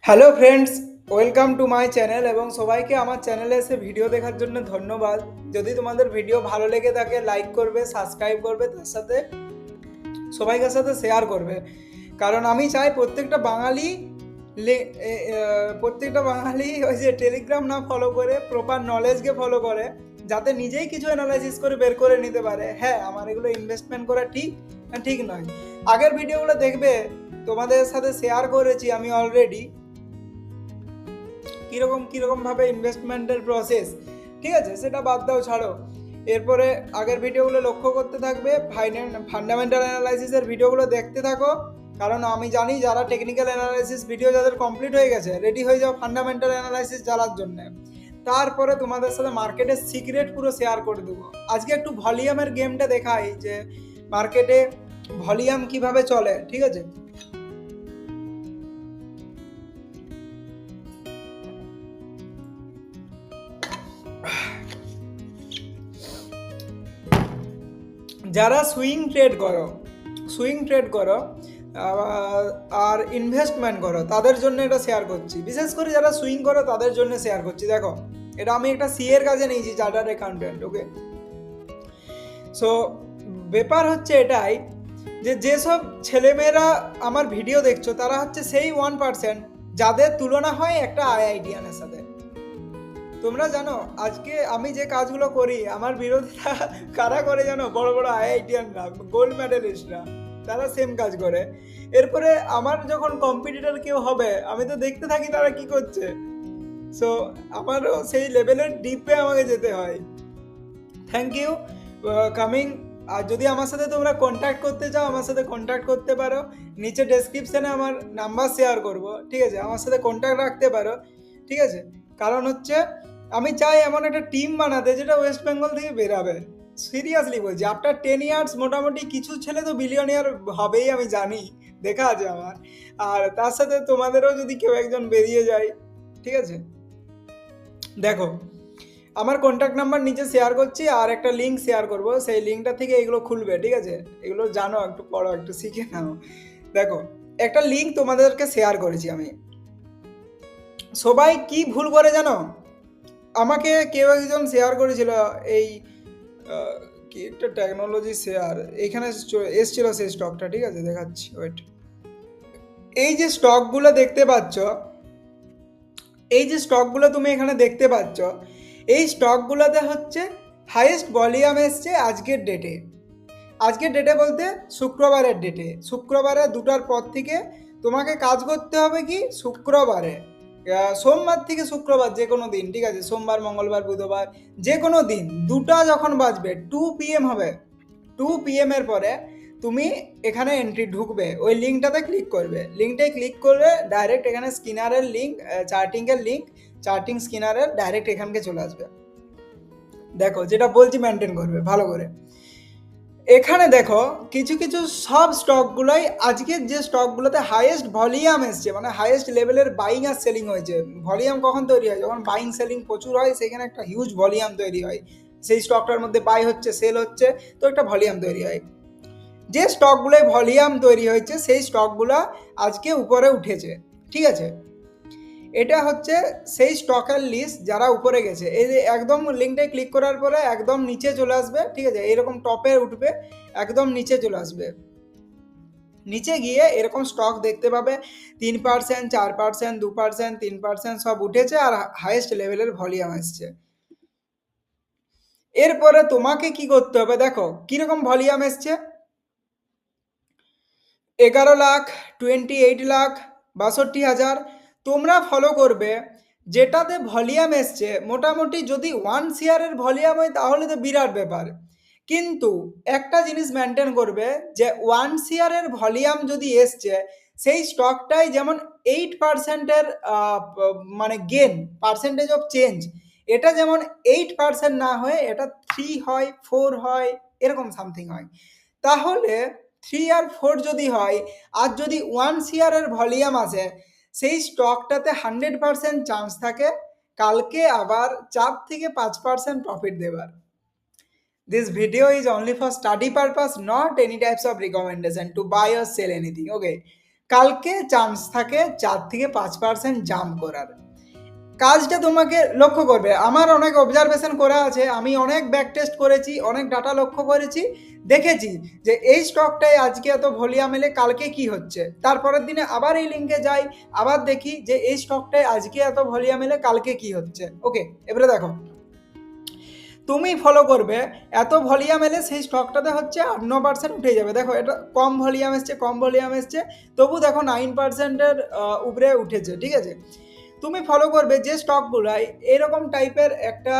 Hello friends, welcome to my channel এবং সবাইকে আমার চ্যানেলে এসে ভিডিও দেখার জন্য ধন্যবাদ। যদি তোমাদের ভিডিও ভালো লেগে থাকে লাইক করবে, সাবস্ক্রাইব করবে, তার সাথে সবাইকার সাথে শেয়ার করবে। কারণ আমি চাই প্রত্যেকটা বাঙালি ওই যে টেলিগ্রাম না ফলো করে প্রপার নলেজকে ফলো করে, যাতে নিজেই কিছু অ্যানালাইসিস করে বের করে নিতে পারে। হ্যাঁ, আমার এগুলো ইনভেস্টমেন্ট করা ঠিক না ঠিক নয়। আগের ভিডিওগুলো দেখবে, তোমাদের সাথে শেয়ার করেছি আমি অলরেডি কীরকমভাবে ইনভেস্টমেন্টের প্রসেস। ঠিক আছে, সেটা বাদ দাও, ছাড়ো। এরপরে আগের ভিডিওগুলো লক্ষ্য করতে থাকবে, ফান্ডামেন্টাল অ্যানালাইসিসের ভিডিওগুলো দেখতে থাকো। কারণ আমি জানি যারা টেকনিক্যাল অ্যানালাইসিস ভিডিও যাদের কমপ্লিট হয়ে গেছে, রেডি হয়ে যাও ফান্ডামেন্টাল অ্যানালাইসিস জানার জন্য। তারপরে তোমাদের সাথে মার্কেটের সিক্রেট পুরো শেয়ার করে দেবো। আজকে একটু ভলিউমের গেমটা দেখাই যে মার্কেটে ভলিউম কিভাবে চলে। ঠিক আছে, যারা সুইং ট্রেড করো আর ইনভেস্টমেন্ট করো, তাদের জন্য এটা শেয়ার করছি। বিশেষ করে যারা সুইং করো তাদের জন্য শেয়ার করছি। দেখো, এটা আমি একটা সিএর কাছে নিয়েছি, চার্টার্ড অ্যাকাউন্টেন্ট। ওকে, সো ব্যাপার হচ্ছে এটাই যে যেসব ছেলেমেয়েরা আমার ভিডিও দেখছো তারা হচ্ছে সেই 1% যাদের তুলনা হয় একটা আইআইটিয়ানের সাথে। তোমরা জানো আজকে আমি যে কাজগুলো করি, আমার বিরোধিতা কারা করে জানো? বড় বড় আইআইটিয়ানরা, গোল্ড মেডেলিস্টরা, তারা সেম কাজ করে। এরপরে আমার যখন কম্পিটিটর কেউ হবে, আমি তো দেখতে থাকি তারা কি করছে। সো আমারও সেই লেভেলের ডিপে আমাকে যেতে হয়। Thank you coming. আর যদি আমার সাথে তোমরা কন্ট্যাক্ট করতে চাও, আমার সাথে কন্ট্যাক্ট করতে পারো। নিচে ডেসক্রিপশানে আমার নাম্বার শেয়ার করব। ঠিক আছে, আমার সাথে কন্ট্যাক্ট রাখতে পারো। ঠিক আছে, কারণ হচ্ছে আমি চাই এমন একটা টিম বানাতে যেটা ওয়েস্ট বেঙ্গল থেকে বেরাবে। সিরিয়াসলি বলছি, আফটার 10 ইয়ার্স মোটামুটি কিছু ছেলে তো বিলিয়নিয়ার হবেই, আমি জানি, দেখা আছে আমার। আর তার সাথে তোমাদেরও যদি কেউ একজন বেরিয়ে যায়। ঠিক আছে, দেখো, আমার কন্ট্যাক্ট নাম্বার নিচে শেয়ার করছি, আর একটা লিঙ্ক শেয়ার করব, সেই লিঙ্কটা থেকে এগুলো খুলবে। ঠিক আছে, এগুলো জানো, একটু পড়ো, একটু শিখে নাও। দেখো, একটা লিঙ্ক তোমাদেরকে শেয়ার করেছি আমি। সবাই কি ভুল করে জানো? আমাকে কেউ একজন শেয়ার করেছিল এই কি একটা টেকনোলজি শেয়ার, এখানে এসছিল সেই স্টকটা। ঠিক আছে, দেখাচ্ছি, ওয়েট। এই যে স্টকগুলো দেখতে পাচ্ছ, এই যে স্টকগুলো তুমি এখানে দেখতে পাচ্ছ, এই স্টকগুলোতে হচ্ছে হাইয়েস্ট ভলিউম এসছে আজকের ডেটে। আজকের ডেটে বলতে শুক্রবারের ডেটে। শুক্রবারে 2টার পর থেকে তোমাকে কাজ করতে হবে কি শুক্রবারে, সোমবার থেকে শুক্রবার যে কোনো দিন। ঠিক আছে, সোমবার, মঙ্গলবার, বুধবার, যে কোনো দিন 2টা যখন বাজবে, 2 PM হবে, 2 PM এর পরে তুমি এখানে এন্ট্রি ঢুকবে, ওই লিঙ্কটাতে ক্লিক করবে। লিঙ্কটায় ক্লিক করবে, ডাইরেক্ট এখানে স্ক্রিনারের লিঙ্ক, চার্টিংয়ের লিঙ্ক, চার্টিং স্ক্রিনারের ডাইরেক্ট এখানকে চলে আসবে। দেখো, যেটা বলছি মেনটেন করবে ভালো করে। এখানে দেখো কিছু কিছু সব স্টকগুলোই আজকের যে স্টকগুলোতে হাইয়েস্ট ভলিউম এসছে, মানে হাইয়েস্ট লেভেলের বাইং আর সেলিং হয়েছে। ভলিউম কখন তৈরি হয়? যখন বাইং সেলিং প্রচুর হয়, সেখানে একটা হিউজ ভলিউম তৈরি হয়। সেই স্টকটার মধ্যে বাই হচ্ছে, সেল হচ্ছে, তো একটা ভলিউম তৈরি হয়। যে স্টকগুলোয় ভলিউম তৈরি হয়েছে সেই স্টকগুলো আজকে উপরে উঠেছে। ঠিক আছে, এটা হচ্ছে সেই স্টকের লিস্ট যারা উপরে গেছে। এই যে একদম লিঙ্কটায় ক্লিক করার পরে একদম নিচে চলে আসবে। ঠিক আছে, এরকম টপে উঠবে, একদম নিচে চলে আসবে। নিচে গিয়ে এরকম স্টক দেখতে পাবে 3%, 4%, 2%, 3% সব উঠেছে, আর হাইয়েস্ট লেভেলের ভলিউম আসছে। এরপরে তোমাকে কি করতে হবে? দেখো কিরকম ভলিউম এসছে, 11 লাখ, 28 লাখ, 62,000। তোমরা ফলো করবে যেটাতে ভলিউম এসছে। মোটামুটি যদি 1 শেয়ারের ভলিউম হয় তাহলে তো বিরাট ব্যাপার, কিন্তু একটা জিনিস মেনটেন করবে যে 1 শেয়ারের ভলিউম যদি এসছে, সেই স্টকটাই যেমন 8%-এর মানে গেন, পার্সেন্টেজ অফ চেঞ্জ, এটা যেমন 8% না হয়ে এটা 3 হয়, 4 হয়, এরকম সামথিং হয়। তাহলে 3 আর 4 যদি হয়, আর যদি 1 শেয়ারের ভলিউম আসে, সেই স্টকটাতে 100% চান্স থাকে কালকে আবার 4 থেকে 5% প্রফিট দেবার। This video is only for study purpose, not any types of recommendation to buy or sell anything. Okay, কালকে চান্স থাকে 4-5% জাম্প করার। কাজটা তোমাকে লক্ষ্য করবে। আমার অনেক অবজারভেশন করা আছে, আমি অনেক ব্যাক টেস্ট করেছি, অনেক ডাটা লক্ষ্য করেছি, দেখেছি যে এই স্টকটায় আজকে এত ভলিউম এলে কালকে কি হচ্ছে, তারপরের দিনে আবার এই লিঙ্কে যাই, আবার দেখি যে এই স্টকটায় আজকে এত ভলিউম এলে কালকে কি হচ্ছে। ওকে, এবারে দেখো তুমি ফলো করবে, এত ভলিউম এলে সেই স্টকটাতে হচ্ছে 8-9% উঠে যাবে। দেখো এটা কম ভলিউম এসছে, তবু দেখো 9%-এর উপরে উঠেছে, ঠিক আছে। তুমি ফলো করবে যে স্টকগুলাই এরকম টাইপের একটা,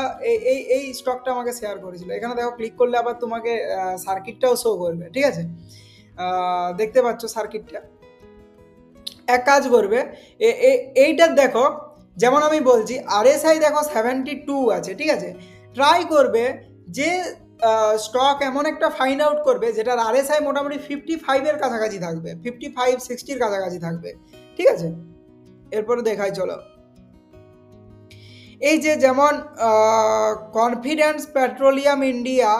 এই স্টকটা আমাকে শেয়ার করেছিল। এখানে দেখো ক্লিক করলে আবার তোমাকে সার্কিটটাও শো করবে, ঠিক আছে। দেখতে পাচ্ছ সার্কিটটা। এক কাজ করবে, এইটার দেখো, যেমন আমি বলছি RSI দেখো 72 আছে, ঠিক আছে। ট্রাই করবে যে স্টক এমন একটা ফাইন্ড আউট করবে যেটার RSI মোটামুটি 55-এর কাছাকাছি থাকবে, 55-60-র কাছাকাছি থাকবে, ঠিক আছে। এরপরে দেখাই চলো। এই যে যেমন কনফিডেন্স পেট্রোলিয়াম ইন্ডিয়া,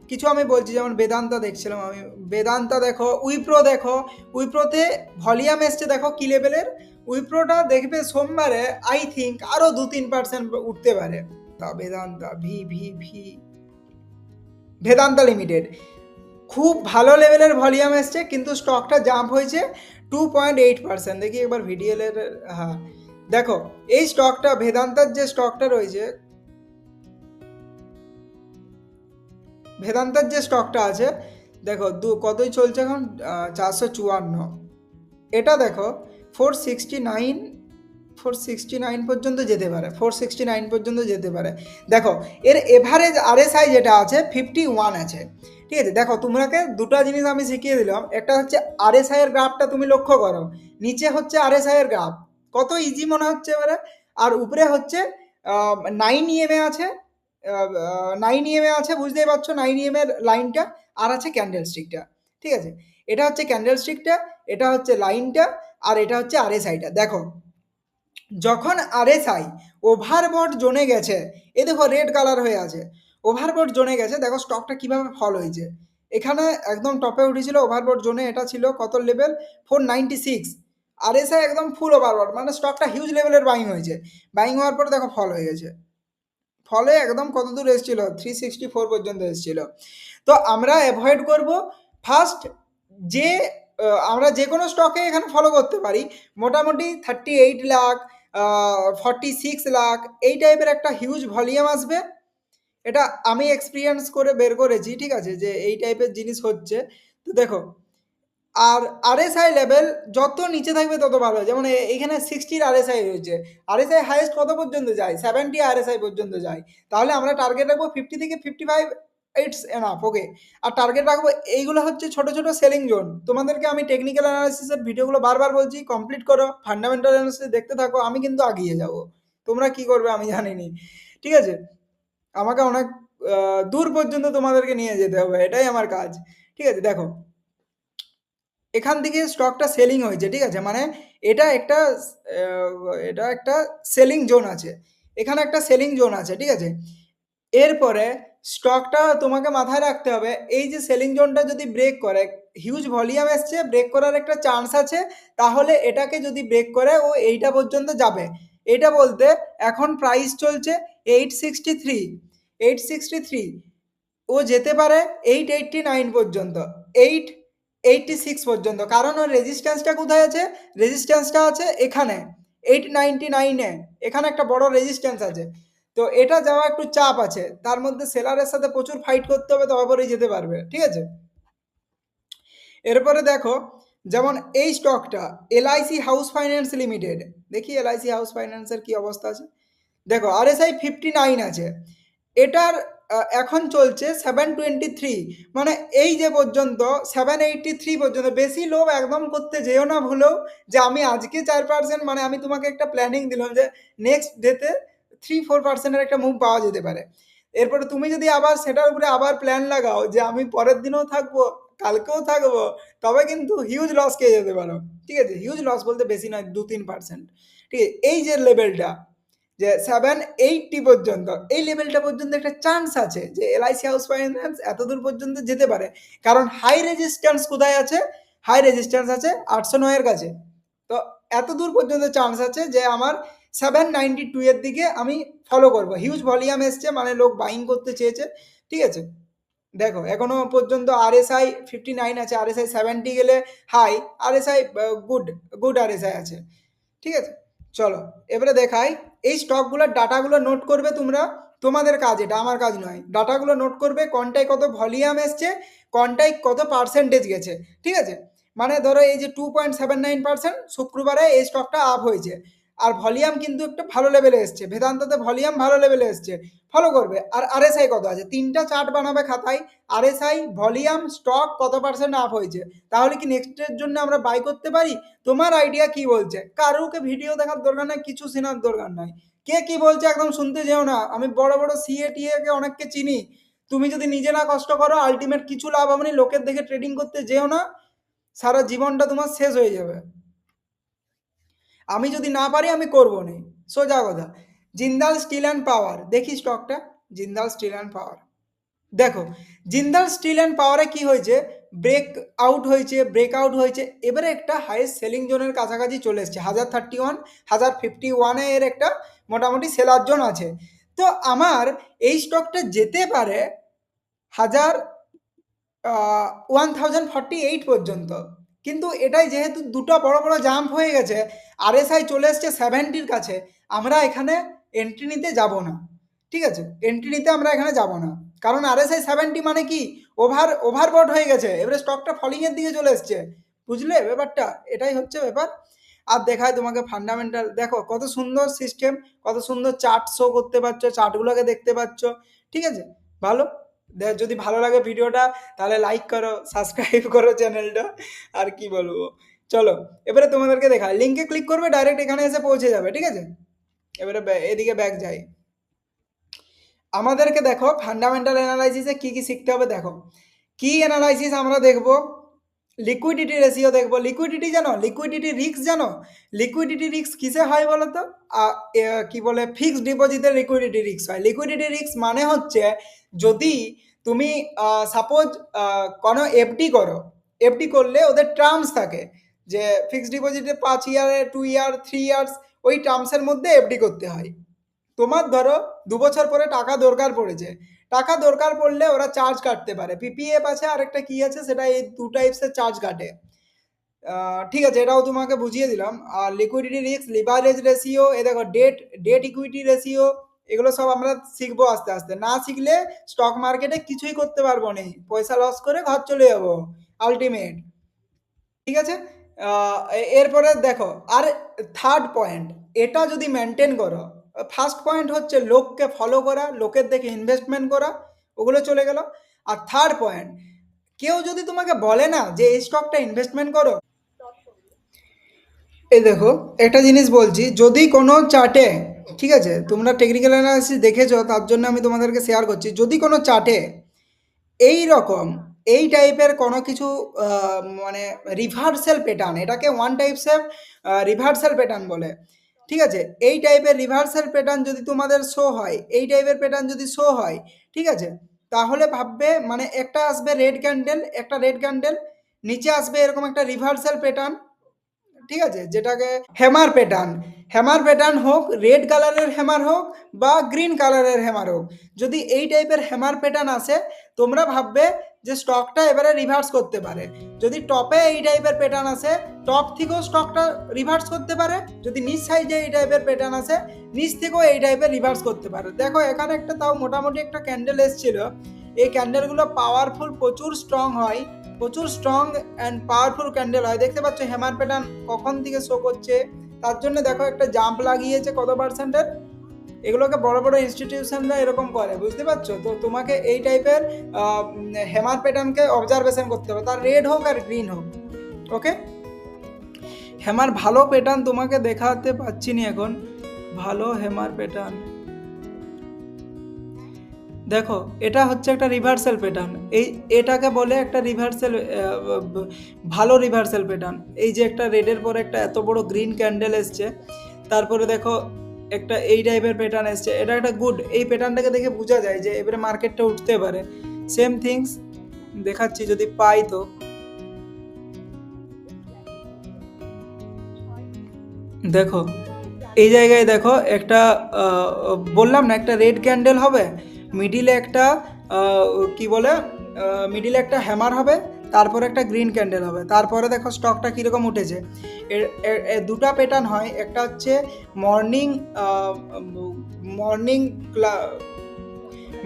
কিছু আমি বলছি, যেমন বেদান্তা দেখছিলাম আমি, বেদান্তা দেখো, উইপ্রো দেখো, উইপ্রোতে ভলিউম এসছে দেখো কি লেভেলের। উইপ্রোটা দেখবে সোমবারে আই থিঙ্ক আরও 2-3% উঠতে পারে। Vedanta V V V Vedanta limited খুব ভালো লেভেলের ভলিউম এসছে, কিন্তু স্টকটা জাম্প হয়েছে 2.8%। দেখি একবার ভিডিএল এর, হ্যাঁ দেখো এই স্টকটা, বেদান্তার যে স্টকটা রয়েছে, বেদান্তার যে স্টকটা আছে দেখো কতই চলছে এখন, 454। এটা দেখো 469 পর্যন্ত যেতে পারে, 469 পর্যন্ত যেতে পারে। দেখো এর এভারেজ RSI যেটা আছে 51 আছে, ঠিক আছে। দেখো তোমাকে দুটো জিনিস আমি শিখিয়ে দিলাম, একটা হচ্ছে RSI এর গ্রাফটা তুমি লক্ষ্য করো, নিচে হচ্ছে RSI এর গ্রাফ, কত ইজি মনে হচ্ছে এবারে। আর উপরে হচ্ছে 9 EMA আছে, 9 EMA আছে, বুঝতেই পারছো 9 EMA এর লাইনটা, আর আছে ক্যান্ডেল স্টিকটা, ঠিক আছে। এটা হচ্ছে ক্যান্ডেল স্টিকটা, এটা হচ্ছে লাইনটা, আর এটা হচ্ছে RSIটা। দেখো যখন RSI ওভারবট জোনে গেছে, এ দেখো রেড কালার হয়ে আছে, ওভারবট জোনে গেছে, দেখো স্টকটা কিভাবে ফল হয়েছে। এখানে একদম টপে উঠেছিল ওভারবট জোনে, এটা ছিল কত লেভেল, 496। RSI একদম ফুল ওভারবট, মানে স্টকটা হিউজ লেভেলের বাইং হয়েছে, বাইং হওয়ার পরে দেখো ফল হয়ে গেছে, ফলে একদম কত দূর এসেছিল, 364 পর্যন্ত এসেছিল। তো আমরা অ্যাভয়েড করব ফার্স্ট, যে আমরা যে কোনো স্টকে এখানে ফলো করতে পারি, মোটামুটি 38 লাখ, 46 লাখ, এই টাইপের একটা হিউজ ভলিউম আসবে। এটা আমি এক্সপিরিয়েন্স করে বের করেছি, ঠিক আছে, যে এই টাইপের জিনিস হচ্ছে। তো দেখো আর RSI লেভেল যত নিচে থাকবে তত ভালো, যেমন এখানে 60-র RSI রয়েছে, RSI হাইয়েস্ট কত পর্যন্ত যায়, 70 RSI পর্যন্ত যায়। তাহলে আমরা টার্গেট রাখবো 50-55, ইটস এনাফ, ওকে। আর টার্গেট রাখবো, এইগুলো হচ্ছে ছোট ছোট সেলিং জোন। তোমাদেরকে আমি টেকনিক্যাল অ্যানালিসিসের ভিডিওগুলো বারবার বলছি, কমপ্লিট করো, ফান্ডামেন্টাল অ্যানালিসিস দেখতে থাকো, আমি কিন্তু আগিয়ে যাব, তোমরা কি করবে আমি জানিনি, ঠিক আছে। আমাকে অনেক দূর পর্যন্ত তোমাদেরকে নিয়ে যেতে হবে, এটাই আমার কাজ, ঠিক আছে। দেখো এখান থেকে স্টকটা সেলিং হয়েছে, ঠিক আছে, মানে এটা একটা এটা একটা সেলিং জোন আছে, এখানে একটা সেলিং জোন আছে, ঠিক আছে। এরপরে স্টকটা তোমাকে মাথায় রাখতে হবে, এই যে সেলিং জোনটা যদি ব্রেক করে, হিউজ ভলিউম এসছে, ব্রেক করার একটা চান্স আছে, তাহলে এটাকে যদি ব্রেক করে ও এইটা পর্যন্ত যাবে। এটা বলতে এখন প্রাইস চলছে 863, ও যেতে পারে 889 পর্যন্ত, 886 পর্যন্ত, কারণ ওর রেজিস্ট্যান্সটা কোথায় আছে, রেজিস্ট্যান্সটা আছে এখানে 899-এ, এখানে একটা বড় রেজিস্ট্যান্স আছে। তো এটা যাওয়া একটু চাপ আছে, তার মধ্যে সেলারের সাথে প্রচুর ফাইট করতে হবে, তবেই যেতে পারবে, ঠিক আছে। এরপরে দেখো যেমন এই স্টকটা LIC হাউস ফাইন্যান্স লিমিটেড, দেখি LIC হাউস ফাইন্যান্সের কি অবস্থা আছে। দেখো RSI 59 আছে, এটার এখন চলছে 723, মানে এই যে পর্যন্ত 783 পর্যন্ত, বেশি লোভ একদম করতে যেও না ভুলেও, যে আমি আজকে 4%, মানে আমি তোমাকে একটা প্ল্যানিং দিলাম যে নেক্সট ডেতে 3-4%-এর একটা মুভ পাওয়া যেতে পারে। এরপরে তুমি যদি আবার সেটার উপরে আবার প্ল্যান লাগাও যে আমি পরের দিনও থাকবো, কালকেও থাকবো, তবে কিন্তু হিউজ লস খেয়ে যেতে পারো, ঠিক আছে। হিউজ লস বলতে বেশি নয়, 2-3%, ঠিক আছে। এই যে লেভেলটা, যে 780 পর্যন্ত, এই লেভেলটা পর্যন্ত একটা চান্স আছে যে LIC হাউস ফাইন্যান্স এত দূর পর্যন্ত যেতে পারে, কারণ হাই রেজিস্ট্যান্স কোথায় আছে, হাই রেজিস্ট্যান্স আছে 809-এর কাছে, তো এত দূর পর্যন্ত চান্স আছে যে আমার 792 এর দিকে আমি ফলো করব। হিউজ ভলিউম এসছে, মানে লোক বাইং করতে চেয়েছে, ঠিক আছে। দেখো এখনো পর্যন্ত RSI 59 আছে, RSI 70 গেলে high, RSI good good RSI আছে, ঠিক আছে। চলো এবারে দেখাই এই স্টকগুলোর ডাটাগুলো নোট করবে তোমরা, তোমাদের কাজ এটা, আমার কাজ নয়। ডাটাগুলো নোট করবে, কোনটায় কত ভলিউম এসছে, কোনটায় কত পার্সেন্টেজ গেছে, ঠিক আছে। মানে ধরো এই যে 2.79% শুক্রবারে এই স্টকটা আপ হয়েছে, আর ভলিউম কিন্তু একটা ভালো লেভেলে এসছে, বেদান্ততে ভলিউম ভালো লেভেলে এসছে, ফলো করবে। আর RSI কত আছে, তিনটা চার্ট বানাবে খাতায়, RSI, ভলিউম, স্টক কত পার্সেন্ট আপ হয়েছে, তাহলে কি নেক্সটের জন্য আমরা বাই করতে পারি। তোমার আইডিয়া কি বলছে, কারুকে ভিডিও দেখার দরকার নাই, কিছু শোনার দরকার নাই, কে কি বলছে একদম শুনতে যেও না। আমি বড় বড় CA কে অনেককে চিনি, তুমি যদি নিজে না কষ্ট করো আলটিমেট কিছু লাভ হবে না, লোকের দেখে ট্রেডিং করতে যেও না, সারা জীবনটা তোমার শেষ হয়ে যাবে। আমি যদি না পারি আমি করবো না, সোজা কথা। জিন্দাল স্টিল অ্যান্ড পাওয়ার, দেখি স্টকটা, জিন্দাল স্টিল অ্যান্ড পাওয়ার। দেখো জিন্দাল স্টিল অ্যান্ড পাওয়ারে কি হয়েছে, ব্রেক আউট হয়েছে, ব্রেকআউট হয়েছে, এবারে একটা হাইয়েস্ট সেলিং জোনের কাছাকাছি চলে এসছে, 1031, 1051 এর একটা মোটামুটি সেলার জোন আছে। তো আমার এই স্টকটা যেতে পারে 1048 পর্যন্ত, কিন্তু এটাই যেহেতু দুটো বড় বড় জাম্প হয়ে গেছে, RSI চলে এসছে 70-র কাছে, আমরা এখানে এন্ট্রি নিতে যাব না, ঠিক আছে। এন্ট্রি নিতে আমরা এখানে যাব না, কারণ RSI 70 মানে কি ওভারবট হয়ে গেছে, এবারে স্টকটা ফলিং এর দিকে চলে এসছে, বুঝলে ব্যাপারটা, এটাই হচ্ছে ব্যাপার। আর দেখায় তোমাকে ফান্ডামেন্টাল, দেখো কত সুন্দর সিস্টেম, কত সুন্দর চার্ট শো করতে পারছো, চার্টগুলোকে দেখতে পাচ্ছ, ঠিক আছে। ভালো, যদি ভালো লাগে ভিডিওটা তাহলে লাইক করো, সাবস্ক্রাইব করো চ্যানেলটা, আর কি বলবো। চলো এবারে তোমাদেরকে দেখায়, লিঙ্কে ক্লিক করবে ডাইরেক্ট এখানে এসে পৌঁছে যাবে, ঠিক আছে। এবারে এদিকে ব্যাক যাই, আমাদেরকে দেখো ফান্ডামেন্টাল অ্যানালাইসিসে কি কি শিখতে হবে। দেখো কি অ্যানালাইসিস আমরা দেখবো, লিকুইডিটি রেশিও দেখবো। লিকুইডিটি জানো, লিকুইডিটি রিস্ক জানো, লিকুইডিটি রিস্ক কিসে হয় বলো তো, কি বলে, ফিক্সড ডিপোজিটের লিকুইডিটি রিস্ক হয়। লিকুইডিটি রিস্ক মানে হচ্ছে যদি তুমি সাপোজ কোনো এফডি করো, এফডি করলে ওদের টার্মস থাকে, যে ফিক্সড ডিপোজিটে 5 ইয়ারে, 2 ইয়ার, 3 ইয়ার্স, ওই টার্মসের মধ্যে এফডি করতে হয়। তোমার ধরো 2 বছর পরে টাকা দরকার পড়েছে, টাকা দরকার পড়লে ওরা চার্জ কাটতে পারে, PPF আছে আর একটা কি আছে, সেটা এই 2 টাইপসের চার্জ কাটে। ঠিক আছে, এটাও তোমাকে বুঝিয়ে দিলাম। আর লিকুইডিটি রিস্ক, লিভারেজ রেশিও, এ দেখো ডেট ডেট ইকুইটি রেশিও, এগুলো সব আমরা শিখবো আস্তে আস্তে, না শিখলে স্টক মার্কেটে কিছুই করতে পারবো না, পয়সা লস করে ঘর চলে যাবো আলটিমেট, ঠিক আছে। এরপরে দেখো আর থার্ড পয়েন্ট, এটা যদি মেনটেন করো, ফার্স্ট পয়েন্ট হচ্ছে লোককে ফলো করা, লোকের দেখে ইনভেস্টমেন্ট করা, ওগুলো চলে গেল। আর থার্ড পয়েন্ট, কেউ যদি তোমাকে বলে না যে এই স্টকটা ইনভেস্টমেন্ট করো, এই দেখো একটা জিনিস বলছি, যদি কোনো চার্টে, ঠিক আছে, তোমরা টেকনিক্যাল অ্যানালাইসিস দেখেছো তার জন্য আমি তোমাদেরকে শেয়ার করছি, যদি কোনো চার্টে এই রকম এই টাইপের কোনো কিছু মানে রিভার্সাল প্যাটার্ন, এটাকে ওয়ান টাইপসের রিভার্সাল প্যাটার্ন বলে, ঠিক আছে। এই টাইপের রিভার্সাল প্যাটার্ন যদি তোমাদের শো হয়, এই টাইপের প্যাটার্ন যদি শো হয়, ঠিক আছে, তাহলে ভাববে মানে একটা আসবে রেড ক্যান্ডেল, একটা রেড ক্যান্ডেল, নিচে আসবে এরকম একটা রিভার্সাল প্যাটার্ন, ঠিক আছে, যেটাকে হ্যামার প্যাটার্ন, হ্যামার প্যাটার্ন হোক, রেড কালারের হ্যামার হোক বা গ্রিন কালারের হ্যামার হোক, যদি এই টাইপের হ্যামার প্যাটার্ন আসে, তোমরা ভাববে যে স্টকটা এবারে রিভার্স করতে পারে। যদি টপে এই টাইপের প্যাটার্ন আসে, টপ থেকেও স্টকটা রিভার্স করতে পারে, যদি নিচ সাইডে এই টাইপের প্যাটার্ন আসে, নিচ থেকেও এই টাইপের রিভার্স করতে পারে। দেখো এখানে একটা তাও মোটামুটি একটা ক্যান্ডেল এসেছিল, এই ক্যান্ডেলগুলো পাওয়ারফুল, প্রচুর স্ট্রং হয়, প্রচুর স্ট্রং অ্যান্ড পাওয়ারফুল ক্যান্ডেল হয়। দেখতে পাচ্ছ হ্যামার প্যাটার্ন কখন থেকে শো করছে, তার জন্য দেখো একটা জাম্প লাগিয়েছে কত পার্সেন্টের। এগুলোকে বড় বড় ইনস্টিটিউশনরা এরকম করে, বুঝতে পারছো তো। তোমাকে এই টাইপের হ্যামার প্যাটার্নকে অবজারভেশন করতে হবে, তার রেড হোক আর গ্রিন হোক, ওকে। হ্যামার ভালো প্যাটার্ন তোমাকে দেখাতে পাচ্ছি না এখন, ভালো হ্যামার প্যাটার্ন দেখো, এটা হচ্ছে একটা রিভার্সাল প্যাটার্ন, এটাকে বলে একটা রিভার্সাল, ভালো রিভার্সাল প্যাটার্ন। এই যে একটা রেডের পরে একটা এত বড় গ্রিন ক্যান্ডেল এসছে, তারপরে দেখো একটা এই টাইপের প্যাটার্ন এসছে, এটা একটা গুড, এই প্যাটার্নটাকে দেখে বোঝা যায় যে এবারে মার্কেটটা উঠতে পারে। সেম থিংস দেখাচ্ছি যদি পাই তো, দেখো এই জায়গায় দেখো একটা বললাম না একটা রেড ক্যান্ডেল হবে, মিডিলে একটা কি বলে মিডিলে একটা হ্যামার হবে, তারপরে একটা গ্রিন ক্যান্ডেল হবে, তারপরে দেখো স্টকটা কীরকম উঠেছে। এর দুটা প্যাটার্ন হয়, একটা হচ্ছে মর্নিং মর্নিং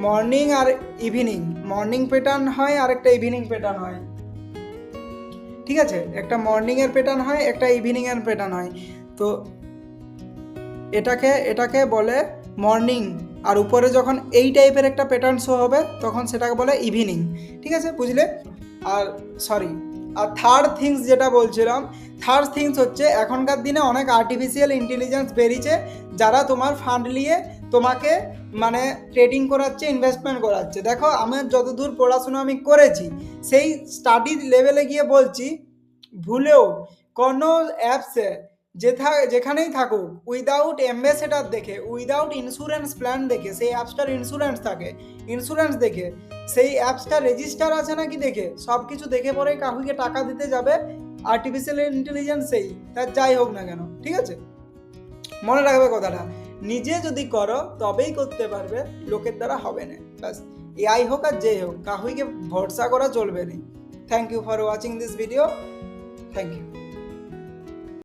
মর্নিং আর ইভিনিং, মর্নিং প্যাটার্ন হয় আর একটা ইভিনিং প্যাটার্ন হয়, ঠিক আছে, একটা মর্নিংয়ের প্যাটার্ন হয় একটা ইভিনিংয়ের প্যাটার্ন হয়। তো এটাকে বলে মর্নিং, আর উপরে যখন এই টাইপের একটা প্যাটার্ন শো হবে তখন সেটাকে বলে ইভিনিং, ঠিক আছে, বুঝলে। আর সরি, আর থার্ড থিংস যেটা বলছিলাম, থার্ড থিংস হচ্ছে এখনকার দিনে অনেক আর্টিফিশিয়াল ইন্টেলিজেন্স বেরিয়েছে, যারা তোমার ফান্ড নিয়ে তোমাকে মানে ট্রেডিং করাচ্ছে, ইনভেস্টমেন্ট করাচ্ছে। দেখো আমার যতদূর পড়াশোনা আমি করেছি সেই স্টাডি লেভেলে গিয়ে বলছি, ভুলেও কোনো অ্যাপসে যেখানেই থাকুক উইদাউট অ্যাম্বাসেডার দেখে, উইদাউট ইন্স্যুরেন্স প্ল্যান দেখে, সেই অ্যাপসটার ইন্স্যুরেন্স থাকে, ইন্স্যুরেন্স দেখে, সেই অ্যাপসটা রেজিস্টার আছে নাকি দেখে, সব কিছু দেখে পরেই কাকুকে টাকা দিতে যাবে আর্টিফিশিয়াল ইন্টেলিজেন্স, সেই তার যাই হোক না কেন, ঠিক আছে, মনে রাখবে কথাটা। নিজে যদি করো তবেই করতে পারবে, লোকের দ্বারা হবে না, ব্যাস। এআই হোক আর যে হোক, কাকুকে ভরসা করা চলবে না। Thank you for watching this video, thank you.